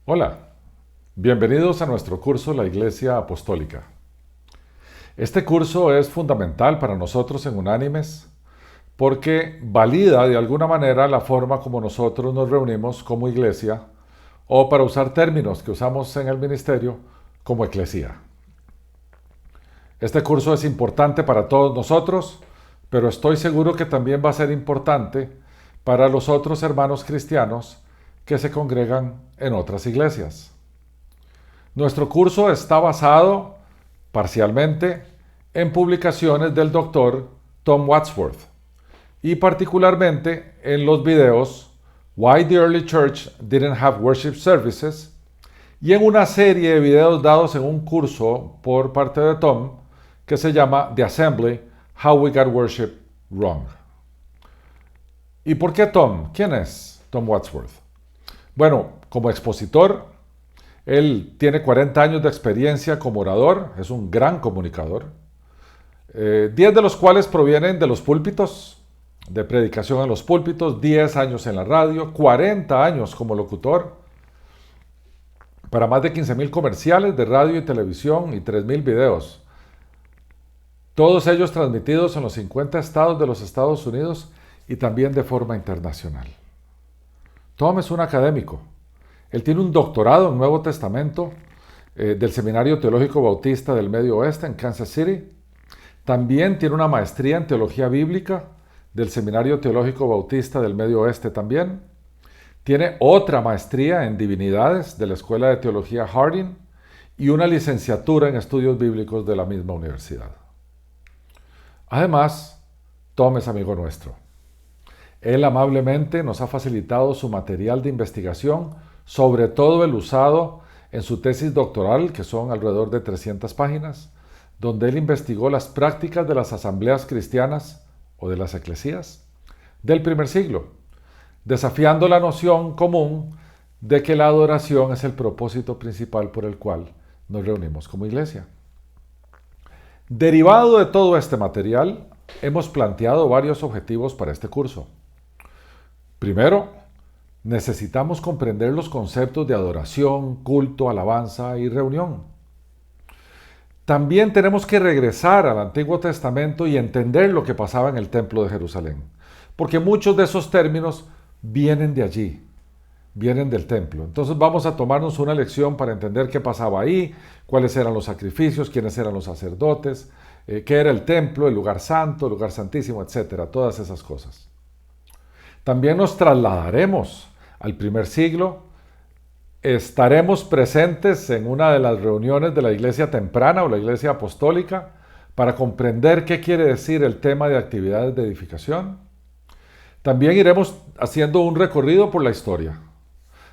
Hola, bienvenidos a nuestro curso La Iglesia Apostólica. Este curso es fundamental para nosotros en Unánimes porque valida de alguna manera la forma como nosotros nos reunimos como iglesia o, para usar términos que usamos en el ministerio, como eclesía. Este curso es importante para todos nosotros, pero estoy seguro que también va a ser importante para los otros hermanos cristianos que se congregan en otras iglesias. Nuestro curso está basado parcialmente en publicaciones del doctor Tom Wadsworth y particularmente en los videos Why the Early Church Didn't Have Worship Services y en una serie de videos dados en un curso por parte de Tom que se llama The Assembly, How We Got Worship Wrong. ¿Y por qué Tom? ¿Quién es Tom Wadsworth? Bueno, como expositor, él tiene 40 años de experiencia como orador, es un gran comunicador, 10 de los cuales provienen de los púlpitos, de predicación en los púlpitos, 10 años en la radio, 40 años como locutor, para más de 15,000 comerciales de radio y televisión y 3,000 videos. Todos ellos transmitidos en los 50 estados de los Estados Unidos y también de forma internacional. Tom es un académico. Él tiene un doctorado en Nuevo Testamento del Seminario Teológico Bautista del Medio Oeste en Kansas City. También tiene una maestría en Teología Bíblica del Seminario Teológico Bautista del Medio Oeste también. Tiene otra maestría en Divinidades de la Escuela de Teología Harding y una licenciatura en Estudios Bíblicos de la misma universidad. Además, Tom es amigo nuestro. Él amablemente nos ha facilitado su material de investigación, sobre todo el usado en su tesis doctoral, que son alrededor de 300 páginas, donde él investigó las prácticas de las asambleas cristianas o de las eclesías del primer siglo, desafiando la noción común de que la adoración es el propósito principal por el cual nos reunimos como iglesia. Derivado de todo este material, hemos planteado varios objetivos para este curso. Primero, necesitamos comprender los conceptos de adoración, culto, alabanza y reunión. También tenemos que regresar al Antiguo Testamento y entender lo que pasaba en el Templo de Jerusalén, porque muchos de esos términos vienen de allí, vienen del templo. Entonces vamos a tomarnos una lección para entender qué pasaba ahí, cuáles eran los sacrificios, quiénes eran los sacerdotes, qué era el templo, el lugar santo, el lugar santísimo, etcétera, todas esas cosas. También nos trasladaremos al primer siglo. Estaremos presentes en una de las reuniones de la iglesia temprana o la iglesia apostólica para comprender qué quiere decir el tema de actividades de edificación. También iremos haciendo un recorrido por la historia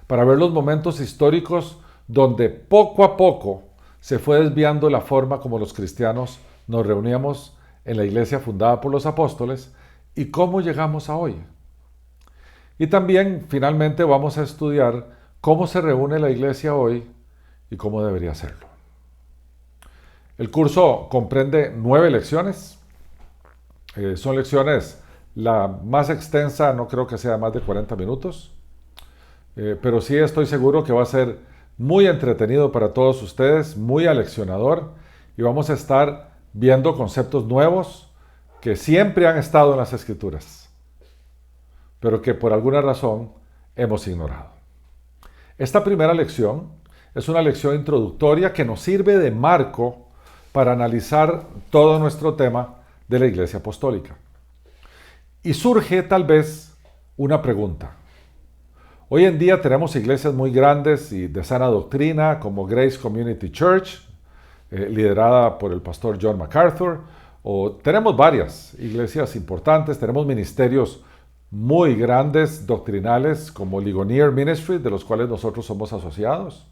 para ver los momentos históricos donde poco a poco se fue desviando la forma como los cristianos nos reuníamos en la iglesia fundada por los apóstoles y cómo llegamos a hoy. Y también, finalmente, vamos a estudiar cómo se reúne la iglesia hoy y cómo debería serlo. El curso comprende 9 lecciones. Son lecciones, la más extensa no creo que sea más de 40 minutos, pero sí estoy seguro que va a ser muy entretenido para todos ustedes, muy aleccionador, y vamos a estar viendo conceptos nuevos que siempre han estado en las Escrituras, pero que por alguna razón hemos ignorado. Esta primera lección es una lección introductoria que nos sirve de marco para analizar todo nuestro tema de la Iglesia Apostólica. Y surge tal vez una pregunta. Hoy en día tenemos iglesias muy grandes y de sana doctrina como Grace Community Church, liderada por el pastor John MacArthur, o tenemos varias iglesias importantes, tenemos ministerios muy grandes, doctrinales, como Ligonier Ministry, de los cuales nosotros somos asociados.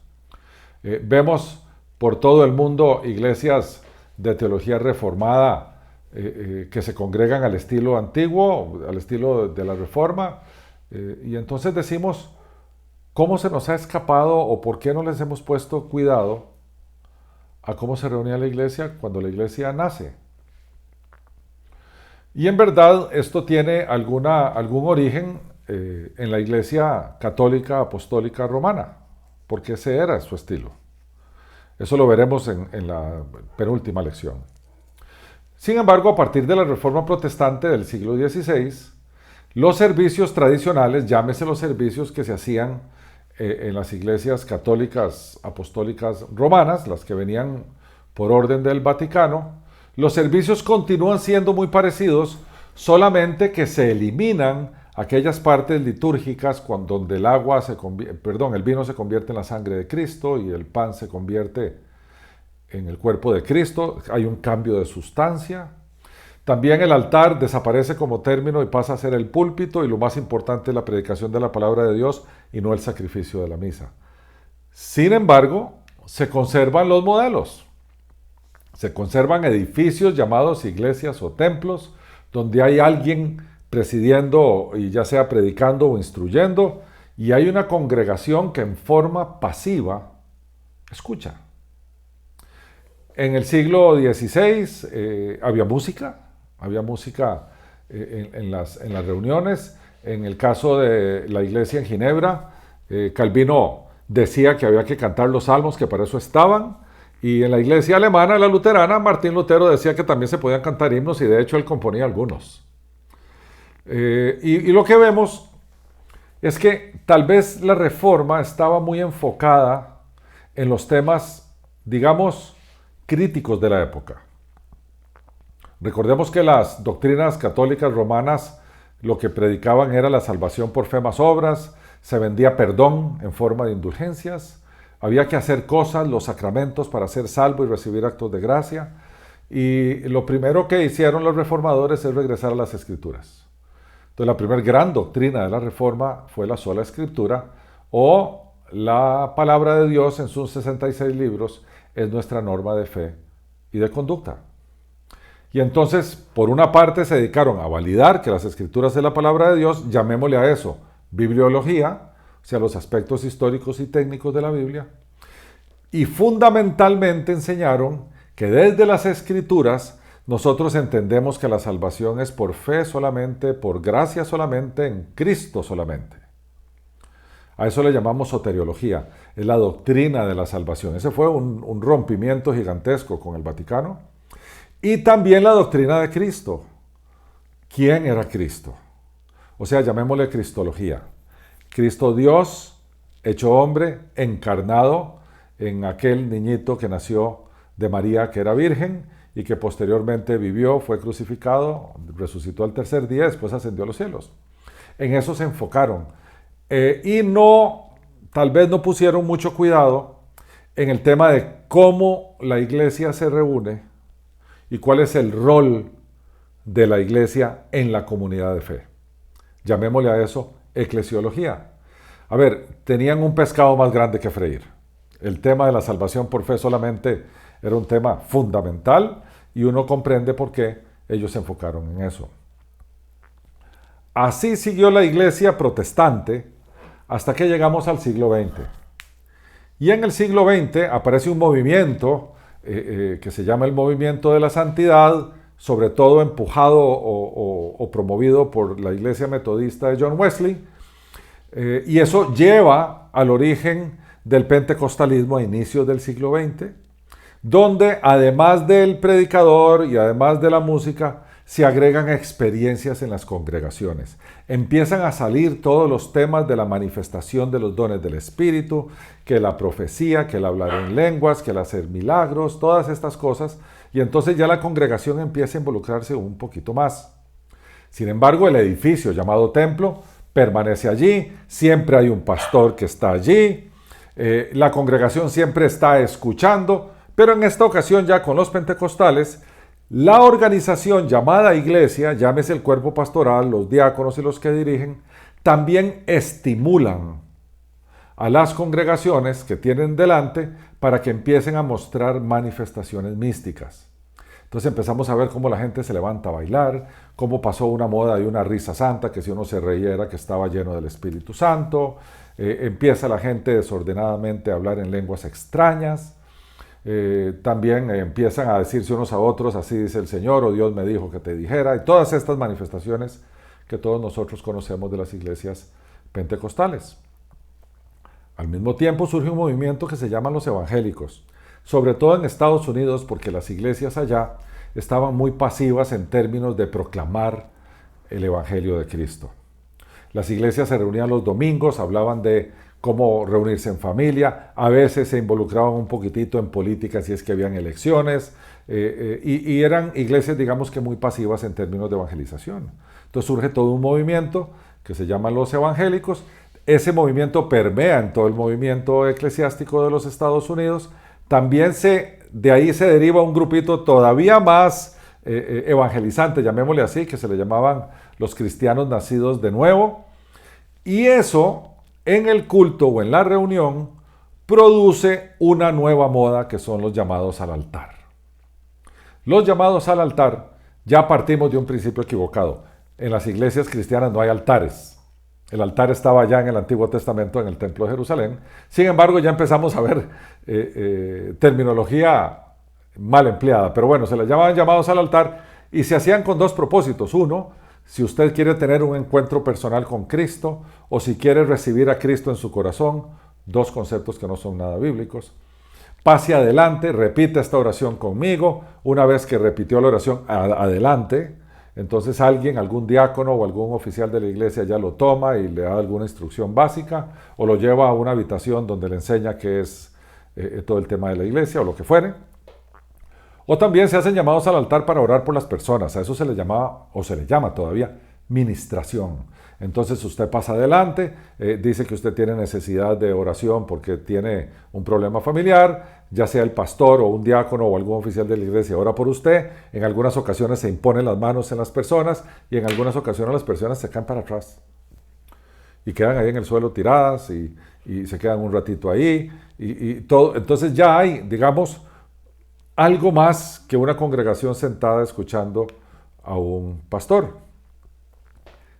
Vemos por todo el mundo iglesias de teología reformada que se congregan al estilo antiguo, al estilo de la Reforma, y entonces decimos, ¿cómo se nos ha escapado o por qué no les hemos puesto cuidado a cómo se reunía la iglesia cuando la iglesia nace? Y en verdad esto tiene algún origen en la Iglesia Católica Apostólica Romana, porque ese era su estilo. Eso lo veremos en la penúltima lección. Sin embargo, a partir de la Reforma Protestante del siglo XVI, los servicios tradicionales, llámese los servicios que se hacían en las iglesias católicas apostólicas romanas, las que venían por orden del Vaticano, los servicios continúan siendo muy parecidos, solamente que se eliminan aquellas partes litúrgicas donde el vino se convierte en la sangre de Cristo y el pan se convierte en el cuerpo de Cristo. Hay un cambio de sustancia. También el altar desaparece como término y pasa a ser el púlpito, y lo más importante es la predicación de la palabra de Dios y no el sacrificio de la misa. Sin embargo, se conservan los modelos. Se conservan edificios llamados iglesias o templos, donde hay alguien presidiendo y ya sea predicando o instruyendo, y hay una congregación que en forma pasiva escucha. En el siglo XVI había música en las reuniones. En el caso de la iglesia en Ginebra, Calvino decía que había que cantar los salmos, que para eso estaban. Y en la iglesia alemana, la luterana, Martín Lutero decía que también se podían cantar himnos, y de hecho él componía algunos. Y lo que vemos es que tal vez la Reforma estaba muy enfocada en los temas, digamos, críticos de la época. Recordemos que las doctrinas católicas romanas lo que predicaban era la salvación por fe más obras, se vendía perdón en forma de indulgencias, había que hacer cosas, los sacramentos para ser salvo y recibir actos de gracia, y lo primero que hicieron los reformadores es regresar a las Escrituras. Entonces la primera gran doctrina de la Reforma fue la sola Escritura, o la palabra de Dios en sus 66 libros es nuestra norma de fe y de conducta. Y entonces, por una parte, se dedicaron a validar que las Escrituras es la palabra de Dios, llamémosle a eso bibliología, o sea, los aspectos históricos y técnicos de la Biblia, y fundamentalmente enseñaron que desde las Escrituras nosotros entendemos que la salvación es por fe solamente, por gracia solamente, en Cristo solamente. A eso le llamamos soteriología, es la doctrina de la salvación. Ese fue un rompimiento gigantesco con el Vaticano. Y también la doctrina de Cristo. ¿Quién era Cristo? O sea, llamémosle cristología. Cristo Dios, hecho hombre, encarnado en aquel niñito que nació de María, que era virgen, y que posteriormente vivió, fue crucificado, resucitó al tercer día, después ascendió a los cielos. En eso se enfocaron. Tal vez no pusieron mucho cuidado en el tema de cómo la iglesia se reúne y cuál es el rol de la iglesia en la comunidad de fe. Llamémosle a eso eclesiología. A ver, tenían un pescado más grande que freír. El tema de la salvación por fe solamente era un tema fundamental, y uno comprende por qué ellos se enfocaron en eso. Así siguió la iglesia protestante hasta que llegamos al siglo XX. Y en el siglo XX aparece un movimiento que se llama el movimiento de la santidad, sobre todo empujado o promovido por la iglesia metodista de John Wesley, y eso lleva al origen del pentecostalismo a inicios del siglo XX, donde además del predicador y además de la música, se agregan experiencias en las congregaciones. Empiezan a salir todos los temas de la manifestación de los dones del Espíritu, que la profecía, que el hablar en lenguas, que el hacer milagros, todas estas cosas, y entonces ya la congregación empieza a involucrarse un poquito más. Sin embargo, el edificio llamado templo permanece allí, siempre hay un pastor que está allí, la congregación siempre está escuchando, pero en esta ocasión ya con los pentecostales, la organización llamada iglesia, llámese el cuerpo pastoral, los diáconos y los que dirigen, también estimulan a las congregaciones que tienen delante para que empiecen a mostrar manifestaciones místicas. Entonces empezamos a ver cómo la gente se levanta a bailar, cómo pasó una moda de una risa santa, que si uno se reía era que estaba lleno del Espíritu Santo, empieza la gente desordenadamente a hablar en lenguas extrañas, también empiezan a decirse unos a otros, así dice el Señor, o Dios me dijo que te dijera, y todas estas manifestaciones que todos nosotros conocemos de las iglesias pentecostales. Al mismo tiempo surge un movimiento que se llama los evangélicos, sobre todo en Estados Unidos, porque las iglesias allá estaban muy pasivas en términos de proclamar el Evangelio de Cristo. Las iglesias se reunían los domingos, hablaban de cómo reunirse en familia, a veces se involucraban un poquitito en política si es que habían elecciones, y eran iglesias, digamos que muy pasivas en términos de evangelización. Entonces surge todo un movimiento que se llama los evangélicos. Ese movimiento permea en todo el movimiento eclesiástico de los Estados Unidos. También de ahí se deriva un grupito todavía más evangelizante, llamémosle así, que se le llamaban los cristianos nacidos de nuevo. Y eso, en el culto o en la reunión, produce una nueva moda que son los llamados al altar. Los llamados al altar, ya partimos de un principio equivocado. En las iglesias cristianas no hay altares. El altar estaba ya en el Antiguo Testamento, en el Templo de Jerusalén. Sin embargo, ya empezamos a ver terminología mal empleada. Pero bueno, se les llamaban llamados al altar y se hacían con dos propósitos. Uno, si usted quiere tener un encuentro personal con Cristo o si quiere recibir a Cristo en su corazón, dos conceptos que no son nada bíblicos. Pase adelante, repita esta oración conmigo. Una vez que repitió la oración, adelante. Entonces alguien, algún diácono o algún oficial de la iglesia ya lo toma y le da alguna instrucción básica o lo lleva a una habitación donde le enseña qué es todo el tema de la iglesia o lo que fuere. O también se hacen llamados al altar para orar por las personas. A eso se le llamaba, o se le llama todavía, ministración. Entonces usted pasa adelante, dice que usted tiene necesidad de oración porque tiene un problema familiar, ya sea el pastor o un diácono o algún oficial de la iglesia ora por usted. En algunas ocasiones se imponen las manos en las personas y en algunas ocasiones las personas se caen para atrás y quedan ahí en el suelo tiradas y se quedan un ratito ahí y todo. Entonces ya hay, digamos, algo más que una congregación sentada escuchando a un pastor.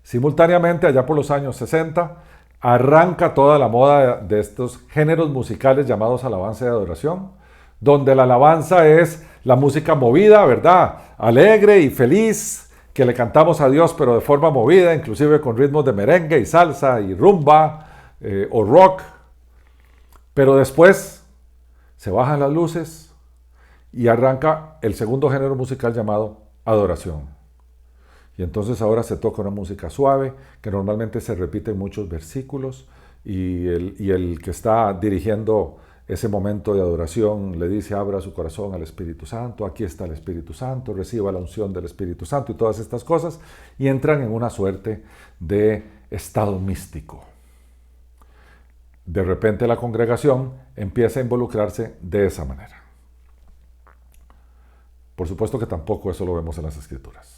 Simultáneamente, allá por los años 60, arranca toda la moda de estos géneros musicales llamados alabanza y adoración, donde la alabanza es la música movida, ¿verdad? Alegre y feliz, que le cantamos a Dios, pero de forma movida, inclusive con ritmos de merengue y salsa y rumba o rock. Pero después se bajan las luces y arranca el segundo género musical llamado adoración. Y entonces ahora se toca una música suave, que normalmente se repite en muchos versículos, y el que está dirigiendo ese momento de adoración le dice: abra su corazón al Espíritu Santo, aquí está el Espíritu Santo, reciba la unción del Espíritu Santo y todas estas cosas, y entran en una suerte de estado místico. De repente la congregación empieza a involucrarse de esa manera. Por supuesto que tampoco eso lo vemos en las Escrituras.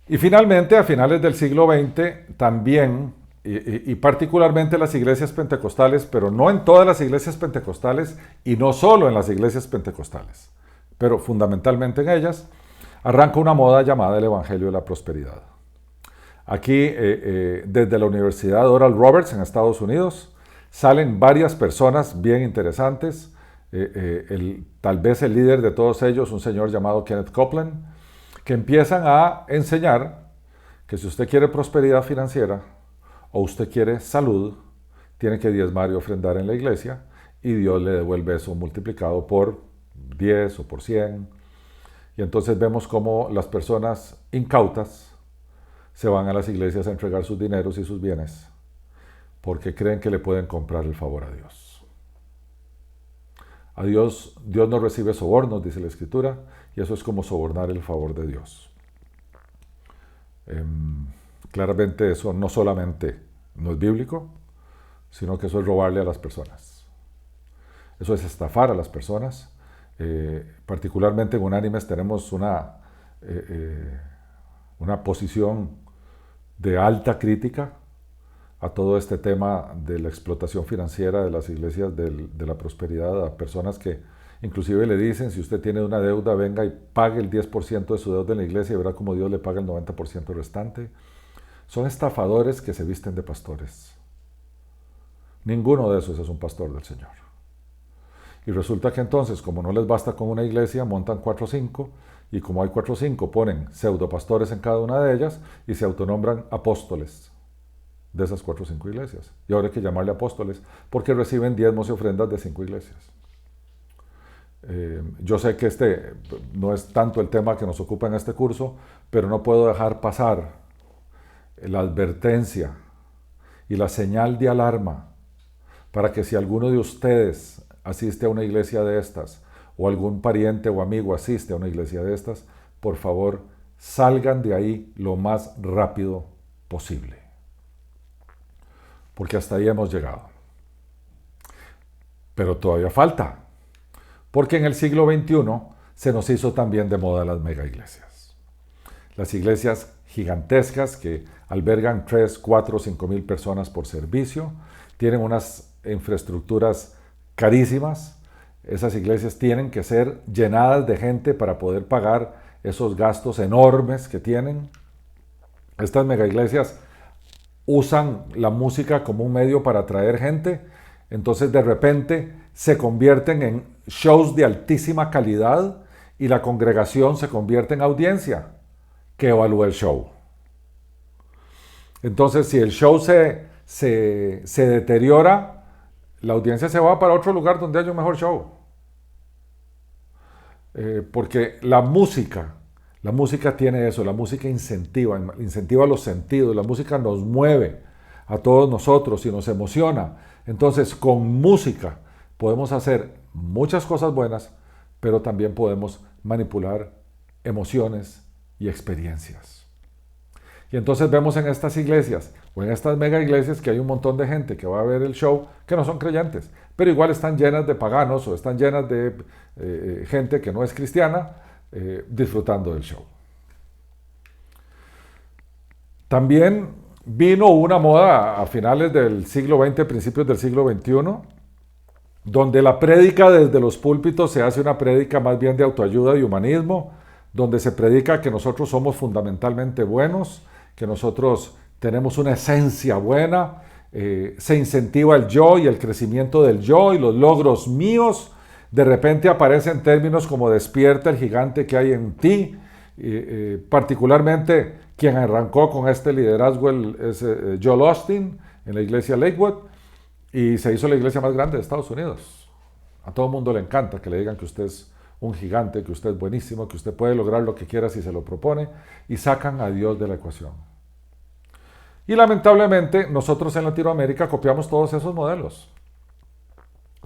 Y finalmente, a finales del siglo XX, también, y particularmente las iglesias pentecostales, pero no en todas las iglesias pentecostales y no solo en las iglesias pentecostales, pero fundamentalmente en ellas, arranca una moda llamada el Evangelio de la Prosperidad. Aquí, desde la Universidad Oral Roberts en Estados Unidos, salen varias personas bien interesantes. Tal vez el líder de todos ellos, un señor llamado Kenneth Copeland, que empiezan a enseñar que si usted quiere prosperidad financiera o usted quiere salud, tiene que diezmar y ofrendar en la iglesia y Dios le devuelve eso multiplicado por 10 o por 100. Y entonces vemos cómo las personas incautas se van a las iglesias a entregar sus dineros y sus bienes porque creen que le pueden comprar el favor a Dios. A Dios no recibe sobornos, dice la Escritura, y eso es como sobornar el favor de Dios. Claramente eso no solamente no es bíblico, sino que eso es robarle a las personas. Eso es estafar a las personas. Particularmente en Unánimes tenemos una posición de alta crítica a todo este tema de la explotación financiera de las iglesias de la prosperidad, a personas que inclusive le dicen: si usted tiene una deuda, venga y pague el 10% de su deuda en la iglesia y verá cómo Dios le paga el 90% restante. Son estafadores que se visten de pastores. Ninguno de esos es un pastor del Señor. Y resulta que entonces, como no les basta con una iglesia, montan 4 o 5, y como hay 4 o 5, ponen pseudopastores en cada una de ellas y se autonombran apóstoles. de esas 4 o 5 iglesias. Y ahora hay que llamarle apóstoles porque reciben diezmos y ofrendas de 5 iglesias. Yo sé que este no es tanto el tema que nos ocupa en este curso, pero no puedo dejar pasar la advertencia y la señal de alarma para que si alguno de ustedes asiste a una iglesia de estas, o algún pariente o amigo asiste a una iglesia de estas, por favor, salgan de ahí lo más rápido posible. Porque hasta ahí hemos llegado. Pero todavía falta. Porque en el siglo XXI se nos hizo también de moda las mega iglesias. Las iglesias gigantescas que albergan 3, 4, 5 mil personas por servicio, tienen unas infraestructuras carísimas. Esas iglesias tienen que ser llenadas de gente para poder pagar esos gastos enormes que tienen. Estas mega iglesias usan la música como un medio para atraer gente, entonces de repente se convierten en shows de altísima calidad y la congregación se convierte en audiencia que evalúa el show. Entonces, si el show se deteriora, la audiencia se va para otro lugar donde haya un mejor show. Porque la música tiene eso, la música incentiva los sentidos, la música nos mueve a todos nosotros y nos emociona. Entonces, con música podemos hacer muchas cosas buenas, pero también podemos manipular emociones y experiencias. Y entonces vemos en estas iglesias o en estas mega iglesias que hay un montón de gente que va a ver el show que no son creyentes, pero igual están llenas de paganos o están llenas de gente que no es cristiana disfrutando del show. También vino una moda a finales del siglo XX, principios del siglo XXI, donde la prédica desde los púlpitos se hace una prédica más bien de autoayuda y humanismo, donde se predica que nosotros somos fundamentalmente buenos, que nosotros tenemos una esencia buena, se incentiva el yo y el crecimiento del yo y los logros míos. De repente aparecen términos como despierta el gigante que hay en ti. Particularmente quien arrancó con este liderazgo es Joel Osteen en la iglesia Lakewood y se hizo la iglesia más grande de Estados Unidos. A todo el mundo le encanta que le digan que usted es un gigante, que usted es buenísimo, que usted puede lograr lo que quiera si se lo propone, y sacan a Dios de la ecuación. Y lamentablemente nosotros en Latinoamérica copiamos todos esos modelos.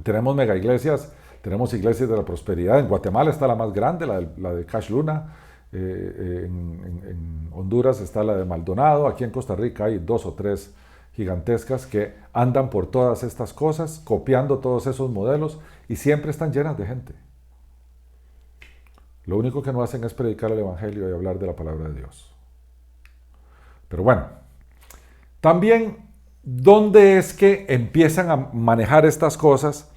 Tenemos mega iglesias, tenemos iglesias de la prosperidad. En Guatemala está la más grande, la de Cash Luna. En Honduras está la de Maldonado. Aquí en Costa Rica hay 2 o 3 gigantescas que andan por todas estas cosas, copiando todos esos modelos y siempre están llenas de gente. Lo único que no hacen es predicar el evangelio y hablar de la palabra de Dios. Pero bueno, también, ¿dónde es que empiezan a manejar estas cosas?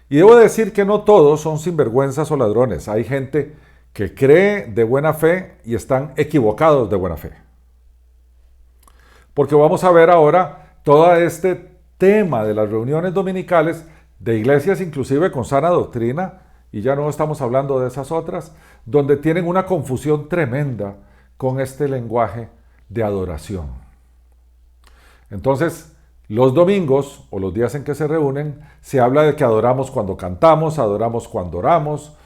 Y debo decir que no todos son sinvergüenzas o ladrones. Hay gente que cree de buena fe y están equivocados de buena fe. Porque vamos a ver ahora todo este tema de las reuniones dominicales de iglesias inclusive con sana doctrina, y ya no estamos hablando de esas otras, donde tienen una confusión tremenda con este lenguaje de adoración. Entonces, los domingos o los días en que se reúnen, se habla de que adoramos cuando cantamos, adoramos cuando oramos,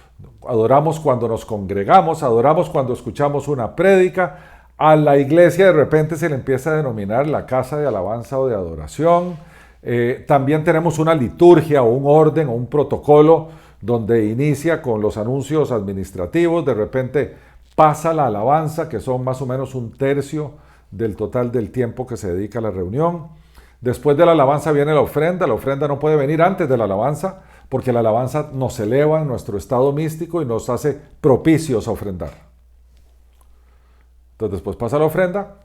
adoramos cuando nos congregamos, adoramos cuando escuchamos una prédica. A la iglesia de repente se le empieza a denominar la casa de alabanza o de adoración. También tenemos una liturgia o un orden o un protocolo donde inicia con los anuncios administrativos, de repente pasa la alabanza, que son más o menos 1/3 del total del tiempo que se dedica a la reunión. Después de la alabanza viene la ofrenda no puede venir antes de la alabanza, porque la alabanza nos eleva en nuestro estado místico y nos hace propicios a ofrendar. Entonces después pasa la ofrenda,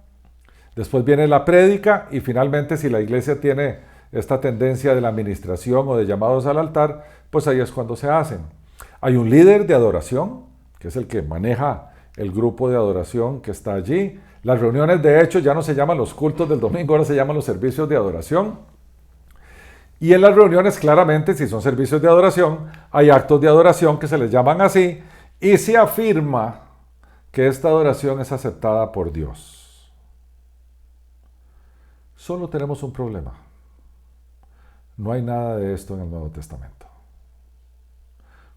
después viene la prédica y finalmente si la iglesia tiene esta tendencia de la administración o de llamados al altar, pues ahí es cuando se hacen. Hay un líder de adoración, que es el que maneja el grupo de adoración que está allí. Las reuniones, de hecho, ya no se llaman los cultos del domingo, ahora se llaman los servicios de adoración. Y en las reuniones, claramente, si son servicios de adoración, hay actos de adoración que se les llaman así, y se afirma que esta adoración es aceptada por Dios. Solo tenemos un problema. No hay nada de esto en el Nuevo Testamento.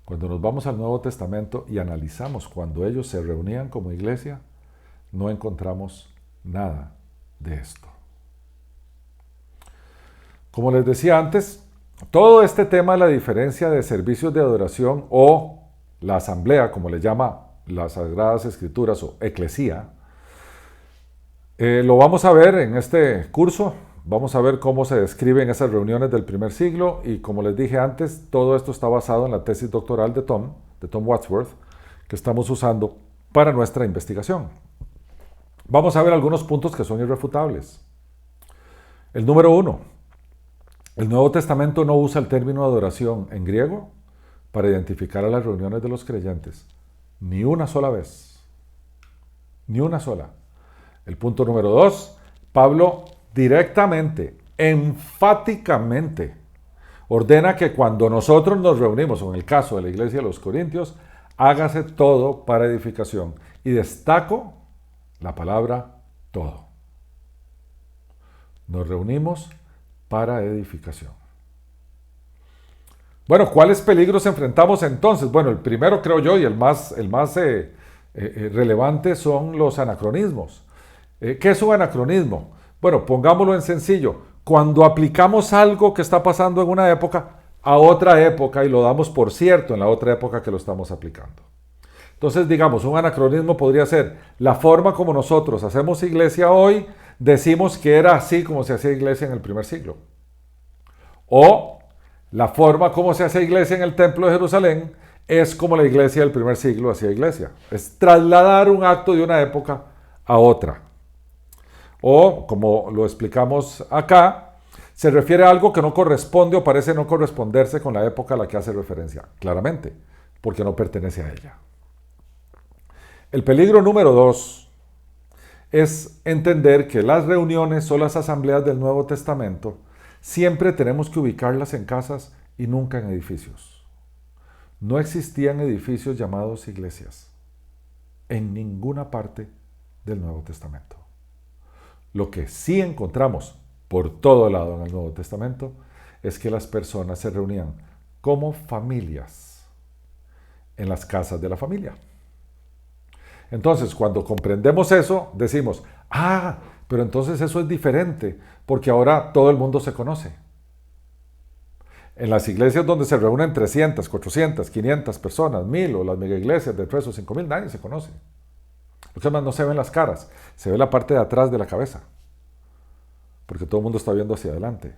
Cuando nos vamos al Nuevo Testamento y analizamos cuando ellos se reunían como iglesia, no encontramos nada de esto. Como les decía antes, todo este tema de la diferencia de servicios de adoración o la asamblea, como le llama las Sagradas Escrituras o eclesía, lo vamos a ver en este curso. Vamos a ver cómo se describen esas reuniones del primer siglo y como les dije antes, todo esto está basado en la tesis doctoral de Tom Wadsworth, que estamos usando para nuestra investigación. Vamos a ver algunos puntos que son irrefutables. El número 1. El Nuevo Testamento no usa el término adoración en griego para identificar a las reuniones de los creyentes. Ni una sola vez. Ni una sola. El punto número 2. Pablo directamente, enfáticamente, ordena que cuando nosotros nos reunimos, o en el caso de la iglesia de los Corintios, hágase todo para edificación. Y destaco la palabra todo. Nos reunimos para edificación. Bueno, ¿cuáles peligros enfrentamos entonces? Bueno, el primero creo yo y el más relevante son los anacronismos. ¿Qué es un anacronismo? Bueno, pongámoslo en sencillo. Cuando aplicamos algo que está pasando en una época a otra época y lo damos por cierto en la otra época que lo estamos aplicando. Entonces, digamos, un anacronismo podría ser la forma como nosotros hacemos iglesia hoy, decimos que era así como se hacía iglesia en el primer siglo. O la forma como se hace iglesia en el Templo de Jerusalén es como la iglesia del primer siglo hacía iglesia. Es trasladar un acto de una época a otra. O, como lo explicamos acá, se refiere a algo que no corresponde o parece no corresponderse con la época a la que hace referencia, claramente, porque no pertenece a ella. El peligro número 2 es entender que las reuniones o las asambleas del Nuevo Testamento siempre tenemos que ubicarlas en casas y nunca en edificios. No existían edificios llamados iglesias en ninguna parte del Nuevo Testamento. Lo que sí encontramos por todo lado en el Nuevo Testamento es que las personas se reunían como familias en las casas de la familia. Entonces, cuando comprendemos eso, decimos, pero entonces eso es diferente, porque ahora todo el mundo se conoce. En las iglesias donde se reúnen 300, 400, 500 personas, 1000 o las mega iglesias de 3 o 5000, nadie se conoce. Lo que más no se ven las caras, se ve la parte de atrás de la cabeza, porque todo el mundo está viendo hacia adelante.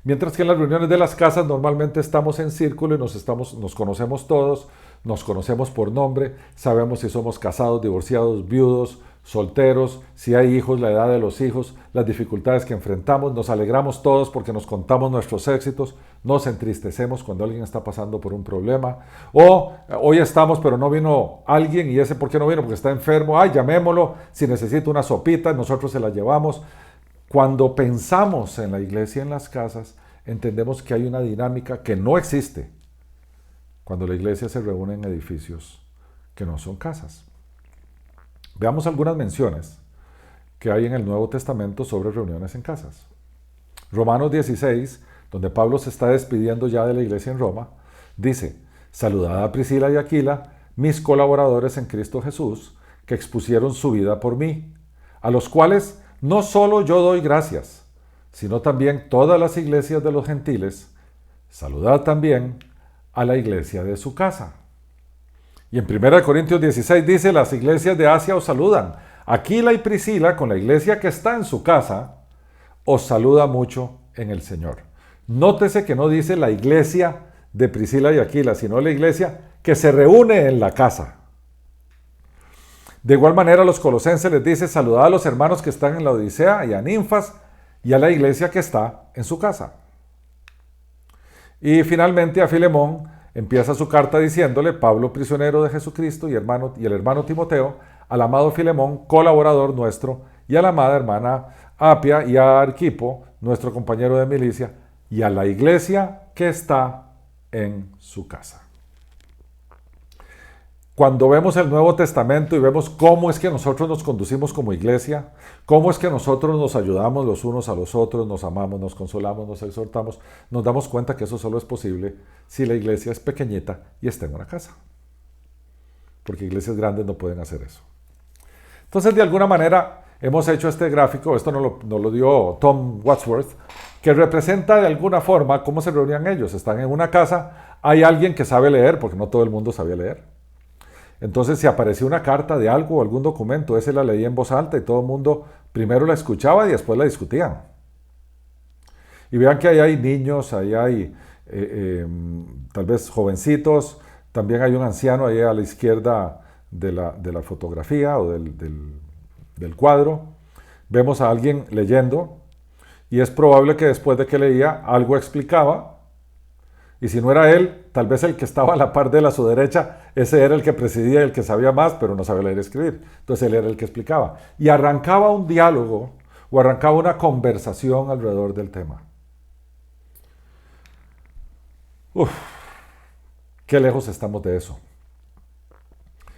Mientras que en las reuniones de las casas normalmente estamos en círculo y nos conocemos todos, nos conocemos por nombre, sabemos si somos casados, divorciados, viudos, solteros, si hay hijos, la edad de los hijos, las dificultades que enfrentamos, nos alegramos todos porque nos contamos nuestros éxitos, nos entristecemos cuando alguien está pasando por un problema, o hoy estamos pero no vino alguien y ese ¿por qué no vino? Porque está enfermo, llamémoslo, si necesita una sopita, nosotros se la llevamos. Cuando pensamos en la iglesia en las casas, entendemos que hay una dinámica que no existe cuando la iglesia se reúne en edificios que no son casas. Veamos algunas menciones que hay en el Nuevo Testamento sobre reuniones en casas. Romanos 16, donde Pablo se está despidiendo ya de la iglesia en Roma, dice, saludad a Priscila y Aquila, mis colaboradores en Cristo Jesús, que expusieron su vida por mí, a los cuales no solo yo doy gracias, sino también todas las iglesias de los gentiles. Saludad también a la iglesia de su casa. Y en 1 Corintios 16 dice, las iglesias de Asia os saludan. Aquila y Priscila, con la iglesia que está en su casa, os saluda mucho en el Señor. Nótese que no dice la iglesia de Priscila y Aquila, sino la iglesia que se reúne en la casa. De igual manera, a los colosenses les dice, saludad a los hermanos que están en la Odisea y a Ninfas y a la iglesia que está en su casa. Y finalmente a Filemón empieza su carta diciéndole, Pablo, prisionero de Jesucristo y el hermano Timoteo, al amado Filemón, colaborador nuestro, y a la amada hermana Apia y a Arquipo, nuestro compañero de milicia, y a la iglesia que está en su casa. cuando vemos el Nuevo Testamento y vemos cómo es que nosotros nos conducimos como iglesia, cómo es que nosotros nos ayudamos los unos a los otros, nos amamos, nos consolamos, nos exhortamos, nos damos cuenta que eso solo es posible si la iglesia es pequeñita y está en una casa. Porque iglesias grandes no pueden hacer eso. Entonces, de alguna manera, hemos hecho este gráfico, esto nos lo dio Tom Wadsworth, que representa de alguna forma cómo se reunían ellos. Están en una casa, hay alguien que sabe leer, porque no todo el mundo sabía leer. Entonces, si aparecía una carta de algo o algún documento, ese la leía en voz alta y todo el mundo primero la escuchaba y después la discutían. Y vean que ahí hay niños, ahí hay tal vez jovencitos, también hay un anciano ahí a la izquierda de la fotografía o del cuadro. Vemos a alguien leyendo y es probable que después de que leía algo explicaba. Y si no era él, tal vez el que estaba a la par de él a su derecha, ese era el que presidía, el que sabía más, pero no sabía leer y escribir. Entonces él era el que explicaba. Y arrancaba un diálogo o arrancaba una conversación alrededor del tema. Uf, qué lejos estamos de eso.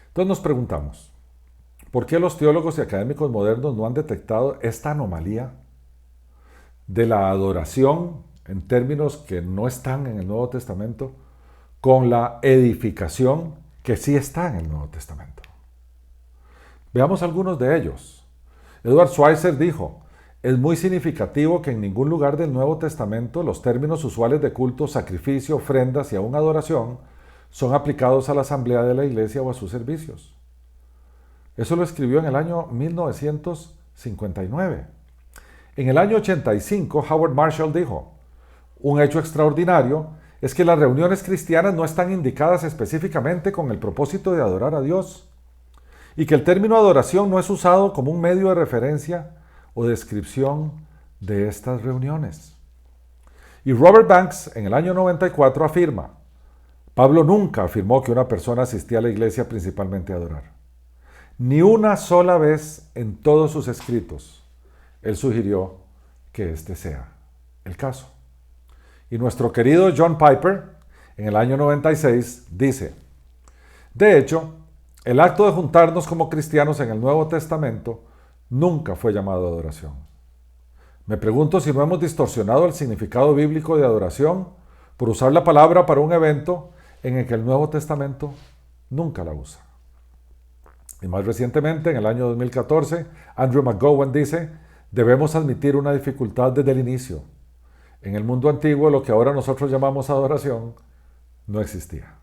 Entonces nos preguntamos, ¿por qué los teólogos y académicos modernos no han detectado esta anomalía de la adoración en términos que no están en el Nuevo Testamento con la edificación que sí está en el Nuevo Testamento? Veamos algunos de ellos. Edward Schweitzer dijo, es muy significativo que en ningún lugar del Nuevo Testamento los términos usuales de culto, sacrificio, ofrendas y aún adoración son aplicados a la asamblea de la iglesia o a sus servicios. Eso lo escribió en el año 1959. En el año 85, Howard Marshall dijo, un hecho extraordinario es que las reuniones cristianas no están indicadas específicamente con el propósito de adorar a Dios y que el término adoración no es usado como un medio de referencia o descripción de estas reuniones. Y Robert Banks en el año 94 afirma, Pablo nunca afirmó que una persona asistía a la iglesia principalmente a adorar. Ni una sola vez en todos sus escritos él sugirió que este sea el caso. Y nuestro querido John Piper, en el año 96, dice, de hecho, el acto de juntarnos como cristianos en el Nuevo Testamento nunca fue llamado adoración. Me pregunto si no hemos distorsionado el significado bíblico de adoración por usar la palabra para un evento en el que el Nuevo Testamento nunca la usa. Y más recientemente, en el año 2014, Andrew McGowan dice, debemos admitir una dificultad desde el inicio. En el mundo antiguo, lo que ahora nosotros llamamos adoración, no existía.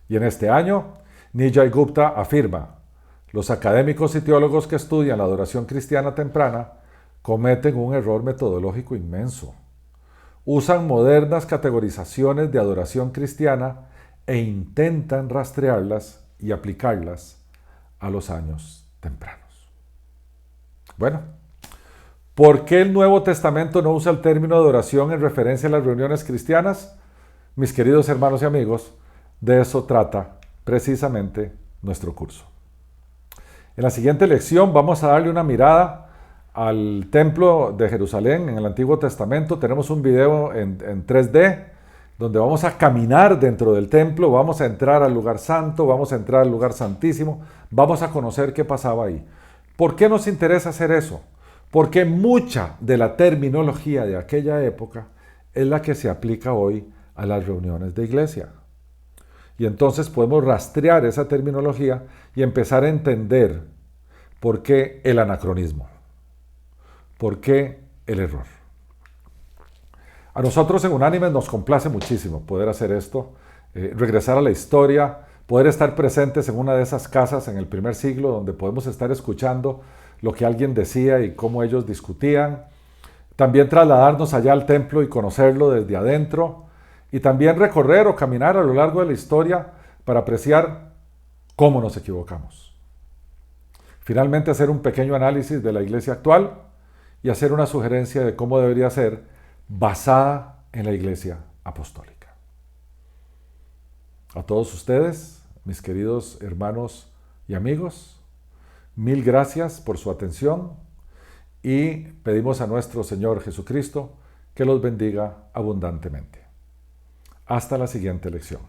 Y en este año, Nijay Gupta afirma, los académicos y teólogos que estudian la adoración cristiana temprana cometen un error metodológico inmenso. Usan modernas categorizaciones de adoración cristiana e intentan rastrearlas y aplicarlas a los años tempranos. Bueno, ¿por qué el Nuevo Testamento no usa el término adoración en referencia a las reuniones cristianas? Mis queridos hermanos y amigos, de eso trata precisamente nuestro curso. En la siguiente lección vamos a darle una mirada al templo de Jerusalén en el Antiguo Testamento. Tenemos un video en 3D donde vamos a caminar dentro del templo, vamos a entrar al lugar santo, vamos a entrar al lugar santísimo, vamos a conocer qué pasaba ahí. ¿Por qué nos interesa hacer eso? Porque mucha de la terminología de aquella época es la que se aplica hoy a las reuniones de iglesia. Y entonces podemos rastrear esa terminología y empezar a entender por qué el anacronismo, por qué el error. A nosotros en Unánimes nos complace muchísimo poder hacer esto, regresar a la historia, poder estar presentes en una de esas casas en el primer siglo donde podemos estar escuchando lo que alguien decía y cómo ellos discutían. También trasladarnos allá al templo y conocerlo desde adentro. Y también recorrer o caminar a lo largo de la historia para apreciar cómo nos equivocamos. Finalmente, hacer un pequeño análisis de la iglesia actual y hacer una sugerencia de cómo debería ser basada en la iglesia apostólica. A todos ustedes, mis queridos hermanos y amigos, mil gracias por su atención y pedimos a nuestro Señor Jesucristo que los bendiga abundantemente. Hasta la siguiente lección.